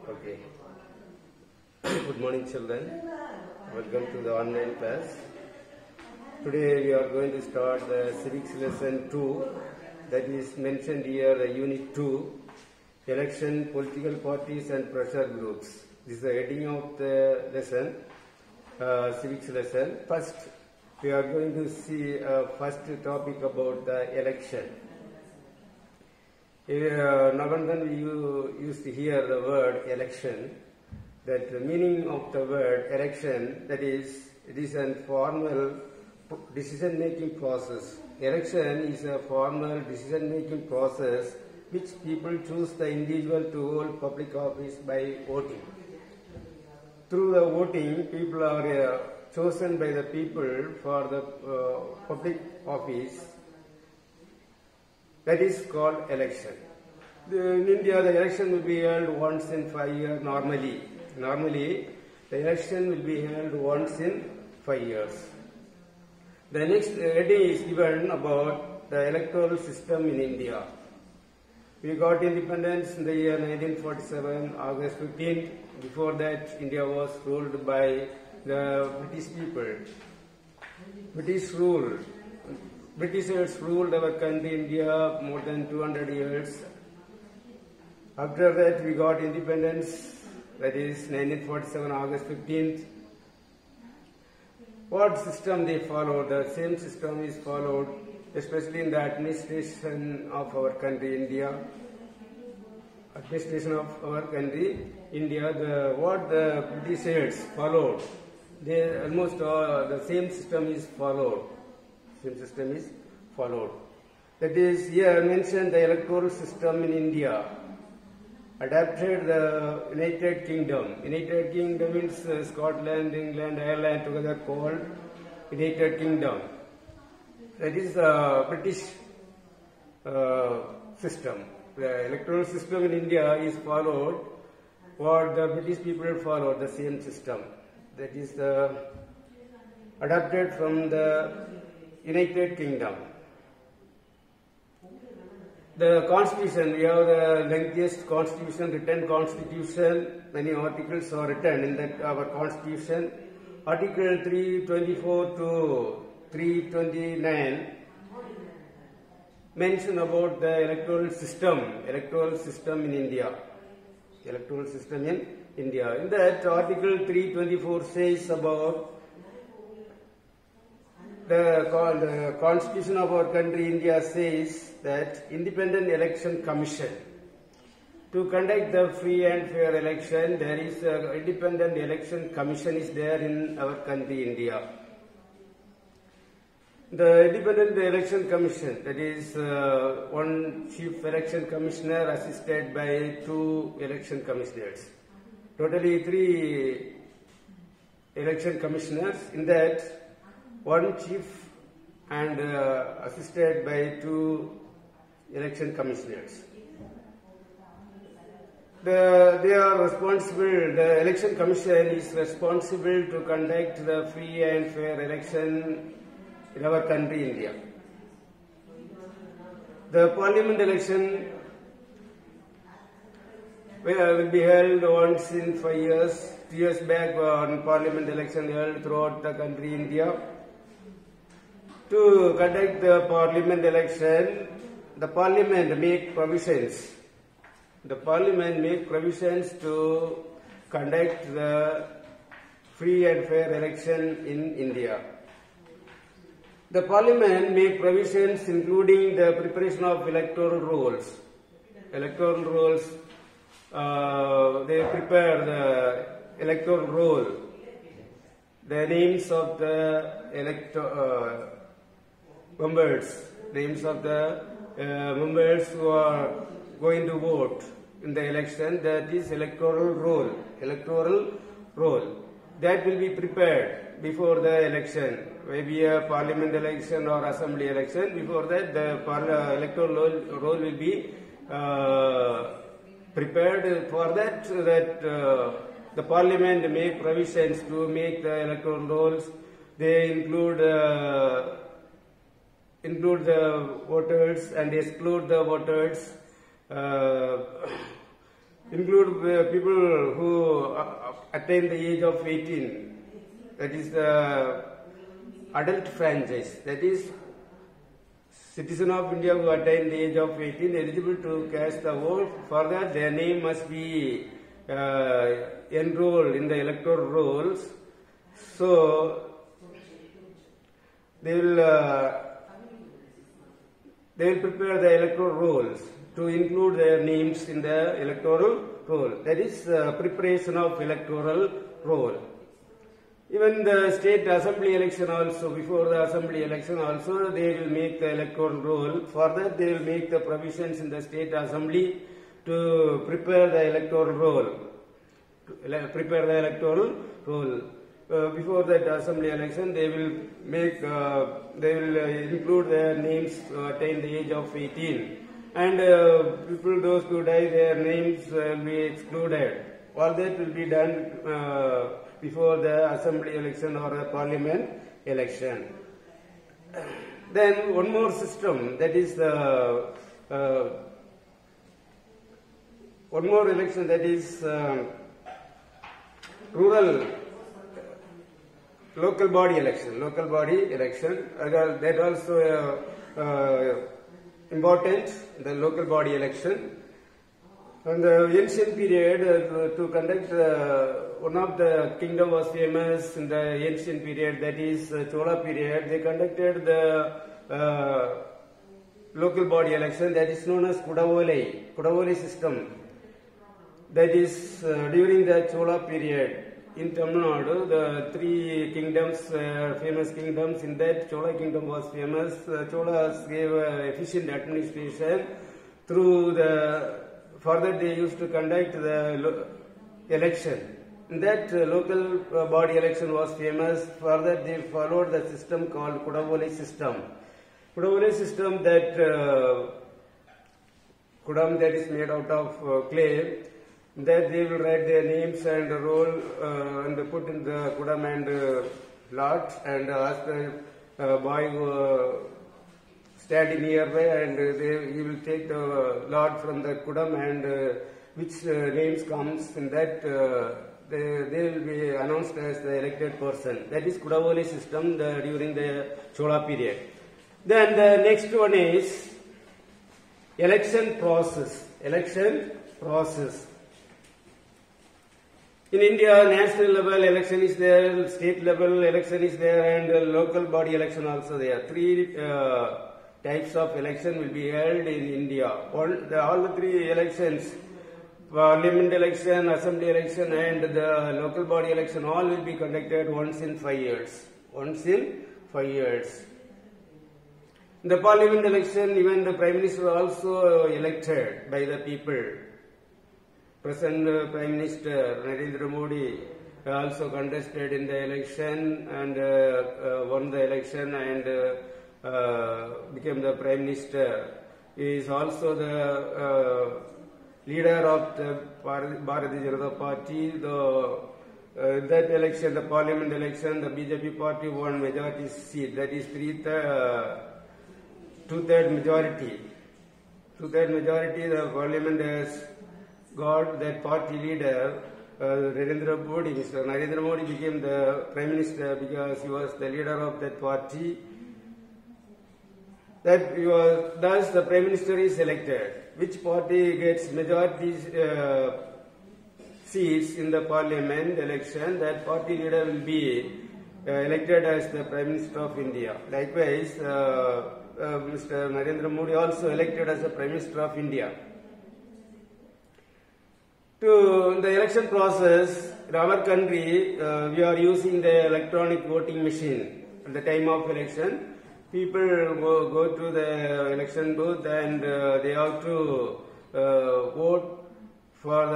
Okay. Good morning, children. Welcome to the online class. Today we are going to start the civics lesson 2, that is mentioned here, the unit 2, election, political parties and pressure groups. This is the heading of the lesson, civics lesson. First, we are going to see first topic about the election. Now and then we used to hear the word election. That the meaning of the word election, that is, it is a formal decision-making process. Election is a formal decision-making process which people choose the individual to hold public office by voting. Through the voting, people are chosen by the people for the public office. That is called election. In India, the election will be held once in 5 years normally. Normally, the election will be held once in 5 years. The next heading is given about the electoral system in India. We got independence in the year 1947, August 15th. Before that, India was ruled by the British people. Britishers ruled our country, India, more than 200 years. After that, we got independence, that is 1947, August 15th. What system they followed? The same system is followed, especially in the administration of our country, India. Administration of our country, India, what the Britishers followed, they almost the same system is followed. Same system is followed. That is, here mentioned the electoral system in India. Adapted the United Kingdom. United Kingdom means Scotland, England, Ireland together called United Kingdom. That is the British system. The electoral system in India is followed what the British people followed, the same system. That is adapted from the United Kingdom. The Constitution, we have the lengthiest Constitution, written Constitution. Many articles are written in that our Constitution. Article 324 to 329 mention about the electoral system in India. Electoral system in India. In that Article 324 says about the Constitution of our country, India, says that Independent Election Commission. To conduct the free and fair election, there is an Independent Election Commission is there in our country, India. The Independent Election Commission, that is one Chief Election Commissioner assisted by 2 election commissioners. Totally 3 election commissioners. In that, 1 chief and assisted by 2 election commissioners. They are responsible, the election commission is responsible to conduct the free and fair election in our country, India. The parliament election will be held once in 5 years. 2 years back, one parliament election held throughout the country, India. To conduct the parliament election, the parliament make provisions. The parliament make provisions to conduct the free and fair election in India. The parliament make provisions including the preparation of electoral rolls. Electoral rolls, they prepare the electoral roll. The names of the members, names of the members who are going to vote in the election, that is electoral roll. Electoral roll. That will be prepared before the election. Maybe a parliament election or assembly election. Before that, the electoral roll will be prepared. For that, the parliament make provisions to make the electoral rolls. They include the voters and exclude the voters. include people who attain the age of 18. That is the adult franchise. That is, citizen of India who attain the age of 18 eligible to cast the vote. For that, their name must be enrolled in the electoral rolls. So they will prepare the electoral rolls to include their names in the electoral roll. That is preparation of electoral roll. Even the state assembly election also, before the assembly election also, they will make the electoral roll. For that, they will make the provisions in the state assembly to prepare the electoral roll. Before that assembly election, they will make, include their names to attain the age of 18. And people, those who die, their names will be excluded. All that will be done before the assembly election or the parliament election. Then one more system, that is the one more election, that is rural local body election. That also important, the local body election. In the ancient period, to conduct one of the kingdom was famous in the ancient period, that is Chola period. They conducted the local body election, that is known as Kudavole system. That is during the Chola period. In Tamil Nadu, the three kingdoms, famous kingdoms, in that Chola kingdom was famous. Cholas gave efficient administration through the, for that they used to conduct the election. In that local body election was famous. For that they followed the system called Kudavole system. Kudavole system, that kudam, that is made out of clay, that they will write their names and roll and put in the kudam and lot, and ask the boy who standing nearby, and he will take the lot from the kudam, and which names comes in that they will be announced as the elected person. That is Kudavole system during the Chola period. Then the next one is election process. In India, national level election is there, state level election is there, and local body election also there. Three types of election will be held in India. All the three elections, parliament election, assembly election, and the local body election, all will be conducted once in 5 years. In the parliament election, even the Prime Minister also elected by the people. Present Prime Minister Narendra Modi also contested in the election and won the election and became the Prime Minister. He is also the leader of the Bharatiya Janata Party. That election, the parliament election, the BJP party won majority seat. That is two-third majority. Two-third majority, the parliament has got that party leader, Narendra Modi. Mr. Narendra Modi became the Prime Minister because he was the leader of that party. Thus the Prime Minister is elected. Which party gets majority seats in the parliament election, that party leader will be elected as the Prime Minister of India. Likewise, Mr. Narendra Modi also elected as the Prime Minister of India. To the election process, in our country, we are using the electronic voting machine. At the time of election, people go to the election booth and they have to vote for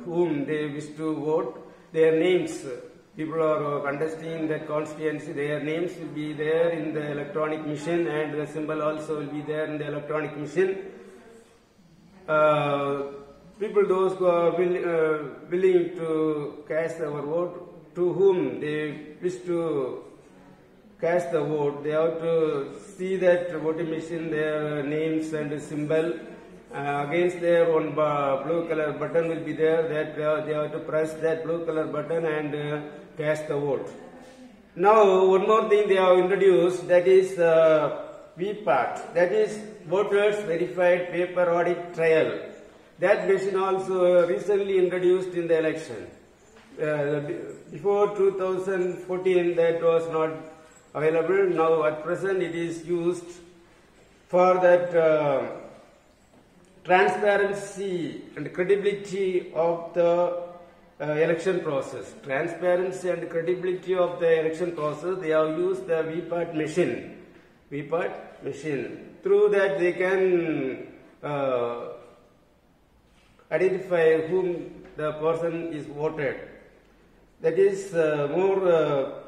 whom they wish to vote. Their names, people are contesting that constituency, their names will be there in the electronic machine, and the symbol also will be there in the electronic machine. People, those who are willing to cast our vote, to whom they wish to cast the vote, they have to see that voting machine, their names and symbol, Against there, one blue color button will be there. That they have to press that blue color button and cast the vote. Now, one more thing they have introduced, that is VPAT, that is Voters Verified Paper Audit Trail. That machine also recently introduced in the election. Before 2014, that was not available. Now, at present, it is used for that transparency and credibility of the election process. Transparency and credibility of the election process, they have used the VPAT machine. VPAT machine. Through that, they can identify whom the person is voted. That is more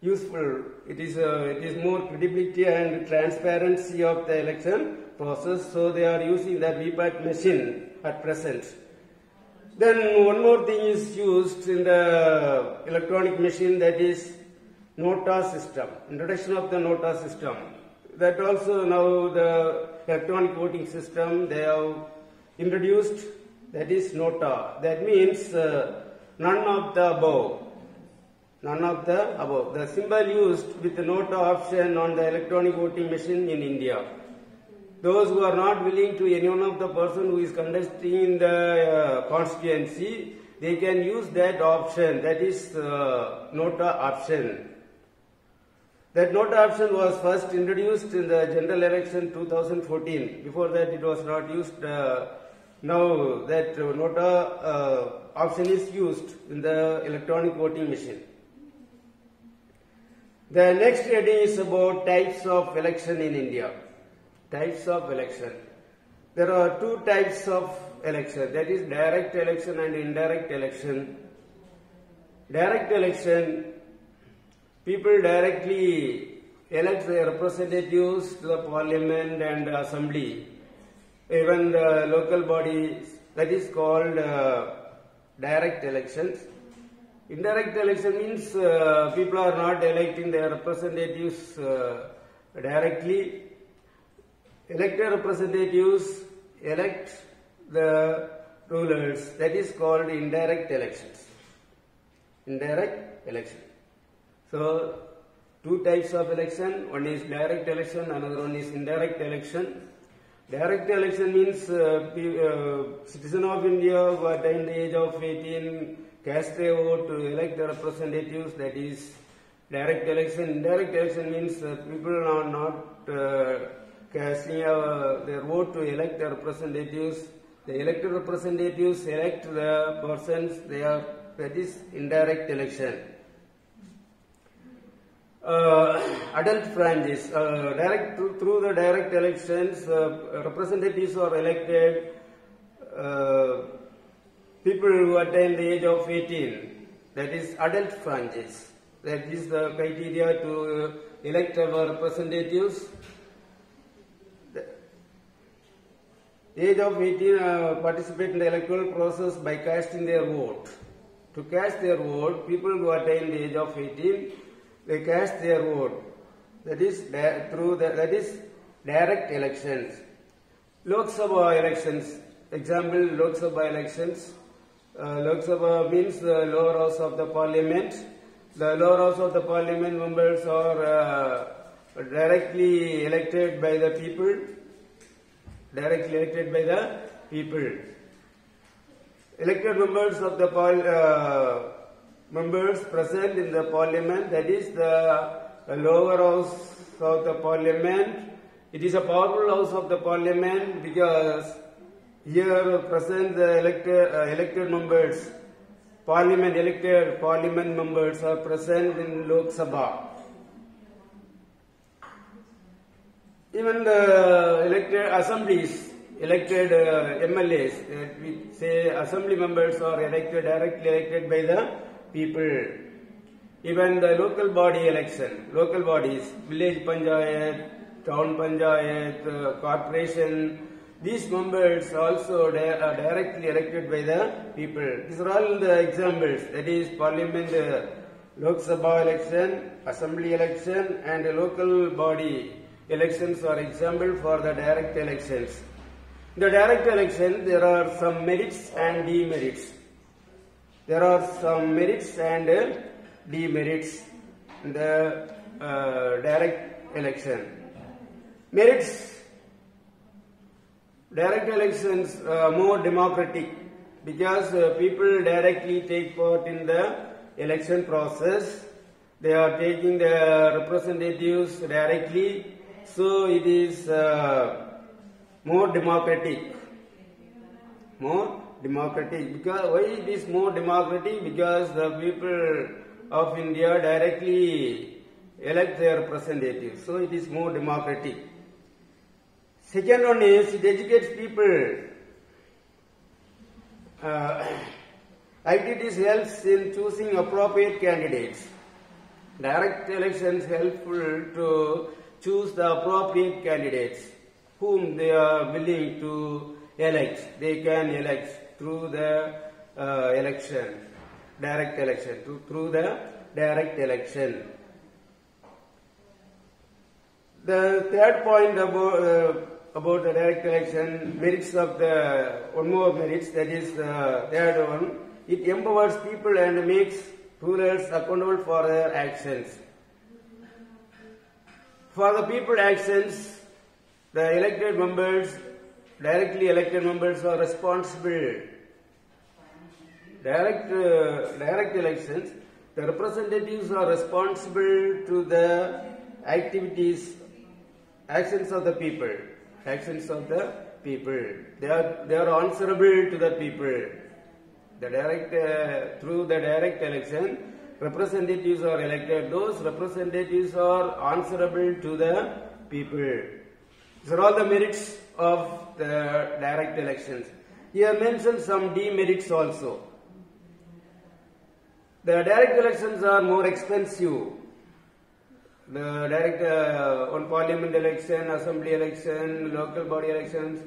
useful. It is more credibility and transparency of the election process. So they are using the VPAT machine at present. Then one more thing is used in the electronic machine, that is NOTA system. Introduction of the NOTA system. That also now the electronic voting system they have introduced, that is NOTA. That means none of the above. None of the above. The symbol used with the NOTA option on the electronic voting machine in India. Those who are not willing to any one of the person who is contesting in the constituency, they can use that option, that is NOTA option. That NOTA option was first introduced in the general election 2014. Before that it was not used. Now that NOTA option is used in the electronic voting machine. The next heading is about types of election in India. Types of election. There are two types of election, that is direct election and indirect election. Direct election, people directly elect their representatives to the parliament and assembly, even the local bodies, that is called direct elections. Indirect election means people are not electing their representatives directly. Elected representatives elect the rulers, that is called indirect elections. Indirect election. So, two types of election, one is direct election, another one is indirect election. Direct election means citizen of India who attain the age of 18 cast their vote to elect the representatives, that is direct election. Indirect election means people are not casting their vote to elect the representatives. The elected representatives elect the persons, that is indirect election. Adult franchise. Through the direct elections, representatives are elected people who attain the age of 18. That is adult franchise. That is the criteria to elect our representatives. The age of 18 participate in the electoral process by casting their vote. To cast their vote, people who attain the age of 18, they cast their vote. That is that is direct elections. Lok Sabha elections. Example: Lok Sabha elections. Lok Sabha means the lower house of the parliament. The lower house of the parliament members are directly elected by the people. Directly elected by the people. Elected members of the members present in the parliament, that is the lower house of the parliament. It is a powerful house of the parliament because here present the elected members, elected parliament members are present in Lok Sabha. Even the elected assemblies, elected MLAs, we say assembly members are directly elected by the people. Even the local body election, local bodies, village panchayat, town panchayat, corporation, these members also are directly elected by the people. These are all the examples, that is parliament, Lok Sabha election, assembly election and local body elections are example for the direct elections. In the direct election, there are some merits and demerits. There are some merits and demerits in the direct election. Merits: direct elections are more democratic because people directly take part in the election process. They are taking the representatives directly, so it is more democratic. More democratic. Because why it is more democratic? Because the people of India directly elect their representatives, so it is more democratic. Second one is it educates people. Activities helps in choosing appropriate candidates. Direct elections helpful to choose the appropriate candidates whom they are willing to elect. They can elect through the election, direct election, through the direct election. The third point about the direct election, merits of the, one more merits, that is the third one, it empowers people and makes rulers accountable for their actions. For the people actions, the elected members, directly elected members are responsible. Direct elections, the representatives are responsible to the activities, actions of the people. Actions of the people. They are answerable to the people. Through the direct election, representatives are elected. Those representatives are answerable to the people. These are all the merits of the direct elections. Here mentioned some demerits also. The direct elections are more expensive. The direct on parliament election, assembly election, local body elections,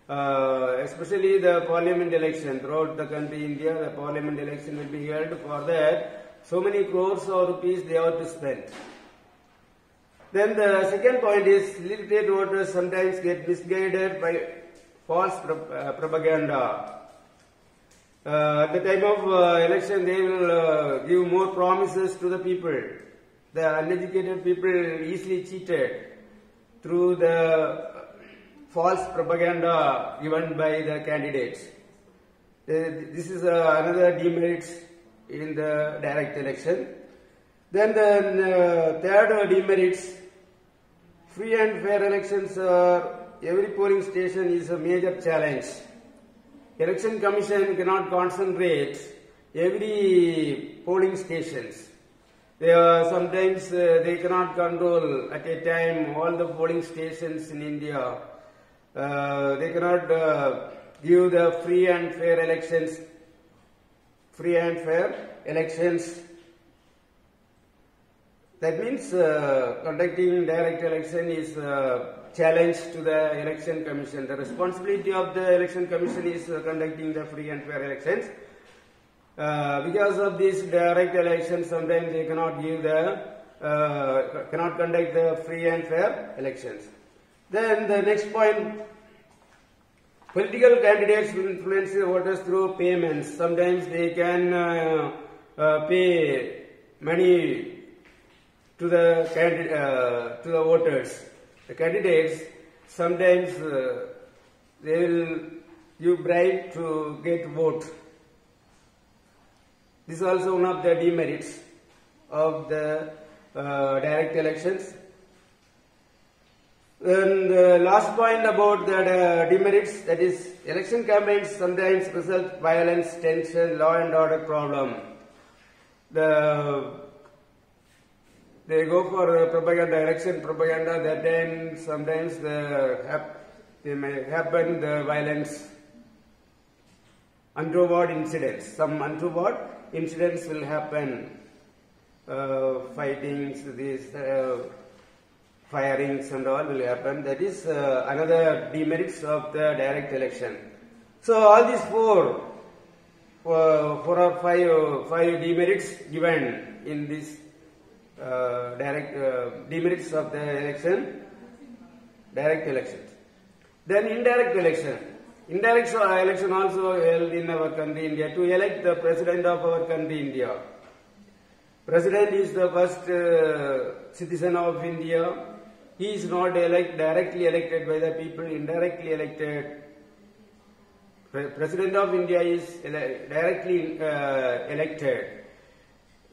especially the parliament election throughout the country, India, the parliament election will be held. For that, so many crores of rupees they have to spend. Then the second point is illiterate voters sometimes get misguided by false propaganda. At the time of election, they will give more promises to the people. The uneducated people easily cheated through the false propaganda given by the candidates. This is another demerit in the direct election. Then the third demerits, free and fair elections every polling station is a major challenge. Election Commission cannot concentrate every polling stations. Sometimes they cannot control at a time all the polling stations in India. They cannot give the free and fair elections. Free and fair elections. That means conducting direct election is a challenge to the Election Commission. The responsibility of the Election Commission is conducting the free and fair elections. Because of this direct election, sometimes they cannot give cannot conduct the free and fair elections. Then the next point, political candidates will influence the voters through payments. Sometimes they can pay money to the voters. The candidates sometimes they will give bribe to get vote. This is also one of the demerits of the direct elections. And the last point about the demerits, that is, election campaigns sometimes result violence, tension, law and order problem. They go for propaganda, election propaganda. That time sometimes they may happen the violence, untoward incidents. Some untoward incidents will happen, fightings, these firings and all will happen. That is another demerits of the direct election. So all these four or five demerits given in this demerits of the election, direct elections. Then indirect election. Indirect election also held in our country India to elect the president of our country India. President is the first citizen of India. He is not directly elected by the people, indirectly elected. President of India is directly elected.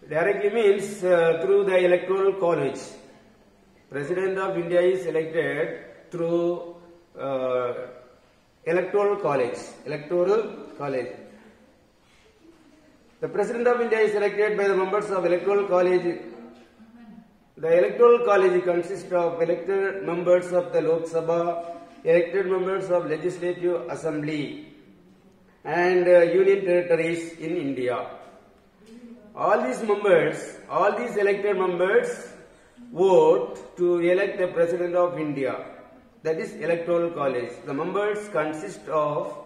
Directly means through the electoral college. President of India is elected through electoral college. The President of India is elected by the members of electoral college. The electoral college consists of elected members of the Lok Sabha, elected members of Legislative Assembly and union territories in India. All these elected members vote to elect the President of India. That is electoral college. The members consist of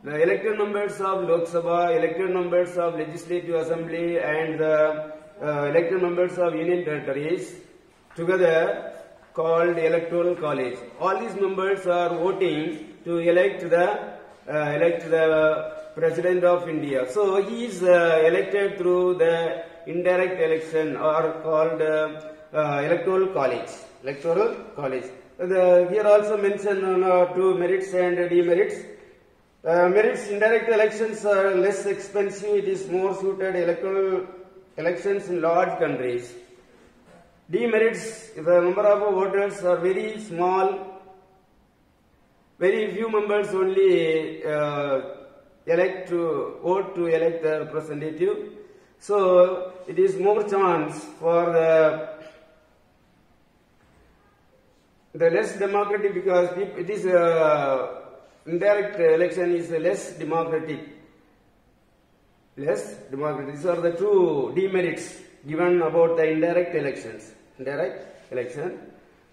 the elected members of Lok Sabha, elected members of Legislative Assembly and the elected members of union territories, together called electoral college. All these members are voting to elect the President of India. So he is elected through the indirect election or called electoral college. Here also mentioned two merits and demerits. Merits: indirect elections are less expensive. It is more suited electoral elections in large countries. Demerits: if the number of voters are very small, very few members only vote to elect the representative. So it is more chance for the less democratic, because it is indirect election is less democratic. These are the two demerits given about the indirect election.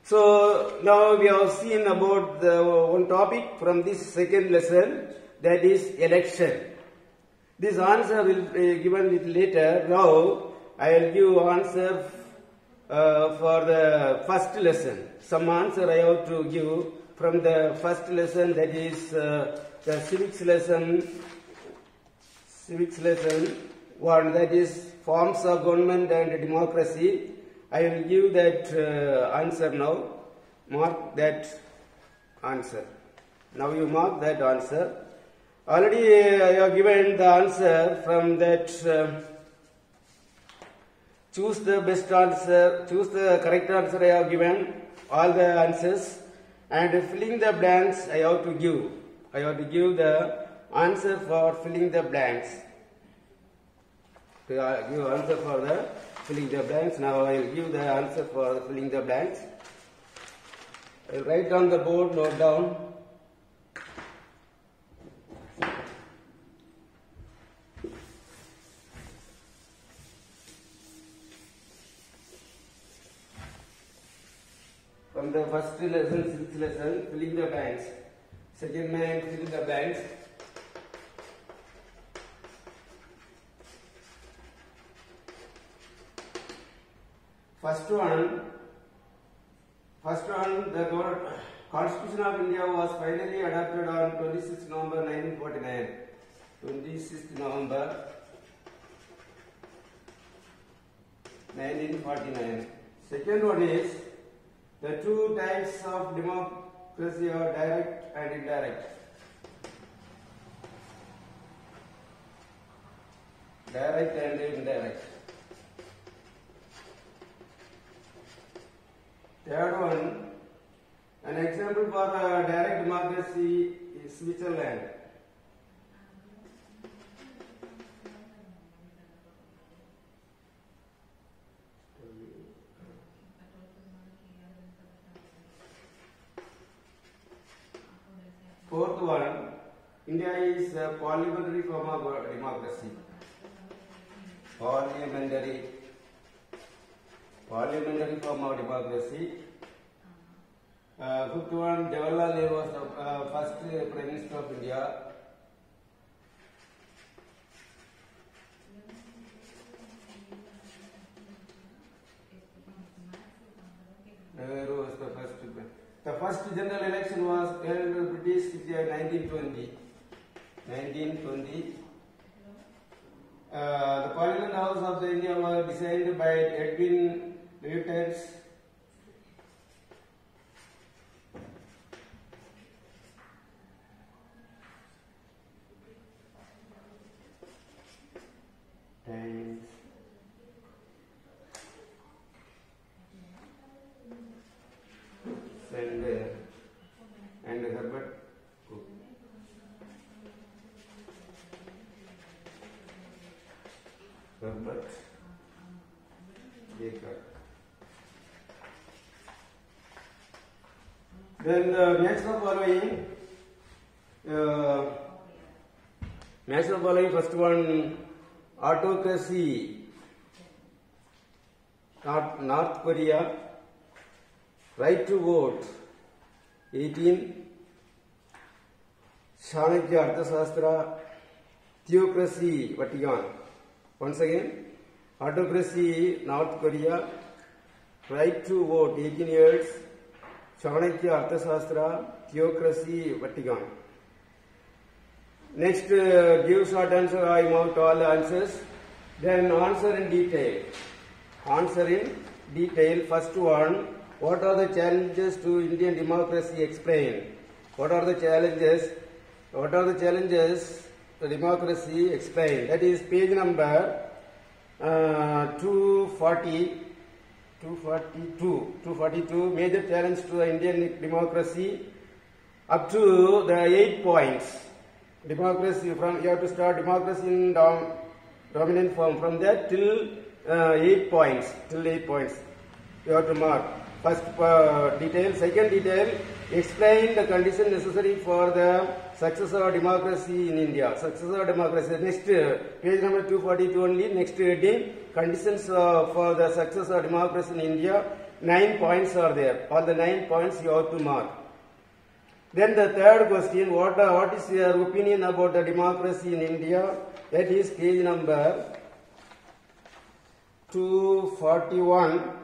So now we have seen about the one topic from this second lesson, that is election. This answer will be given little later. Now I will give answer for the first lesson. Some answer I have to give from the first lesson, that is the civics lesson 1, that is forms of government and democracy. I will give that answer now. Mark that answer. Now you mark that answer. Already I have given the answer from that. Choose the best answer, choose the correct answer. I have given all the answers, and filling the blanks I have to give. I have to give the answer for filling the blanks. Give answer for the filling the blanks. Now I will give the answer for the filling the blanks. I will write down the board, note down. From the first lesson, sixth lesson, filling the blanks. Second man, fill the blanks. First one, the Constitution of India was finally adopted on 26 November 1949. 26 November 1949. Second one is the two types of democracy are direct and indirect. Direct and indirect. Third one, an example for a direct democracy is Switzerland. Fourth one, India is a parliamentary form of democracy. Parliamentary form of democracy. Fifth one, Jawaharlal Nehru was the first Prime Minister of India. Nehru was the first. The first general election was held in British 1920. 1920. The Parliament House of the India was designed by Edwin Lutyens. And Herbert Cook. Herbert Baker. Then the next of following, first one, autocracy. North Korea, right to vote, 18, Chanakya Arthashastra, theocracy, Vatican. Once again, autocracy, North Korea, right to vote, 18 years, Chanakya Arthashastra, theocracy, Vatican. Next, give short answer, I marked all the answers. Then answer in detail. Answer in detail. First one, what are the challenges to Indian democracy? Explain. What are the challenges? What are the challenges to democracy? Explain. That is page number 242. Major challenge to the Indian democracy up to the 8 points. Democracy, from you have to start democracy in dominant form, from that till 8 points. Till 8 points you have to mark. First detail. Second detail, explain the condition necessary for the success of democracy in India. Success of democracy. Next, page number 242 only. Next heading, conditions for the success of democracy in India. 9 points are there. All the 9 points you have to mark. Then the third question, what is your opinion about the democracy in India? That is page number 241.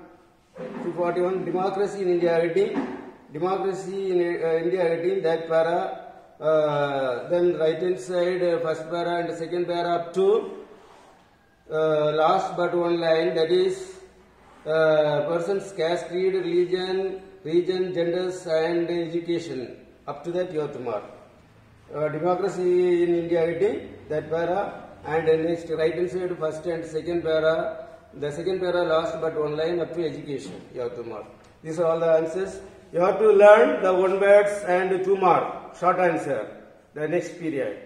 241, democracy in India heading. Democracy in India heading, that para. Then right hand side, first para and second para up to last but one line, that is persons, caste, creed, region, genders and education. Up to that you have to mark. Democracy in India heading, that para, and next right hand side, first and second para. The second para last but one line up to education you have to mark. These are all the answers. You have to learn the 1 words and 2 mark short answer the next period.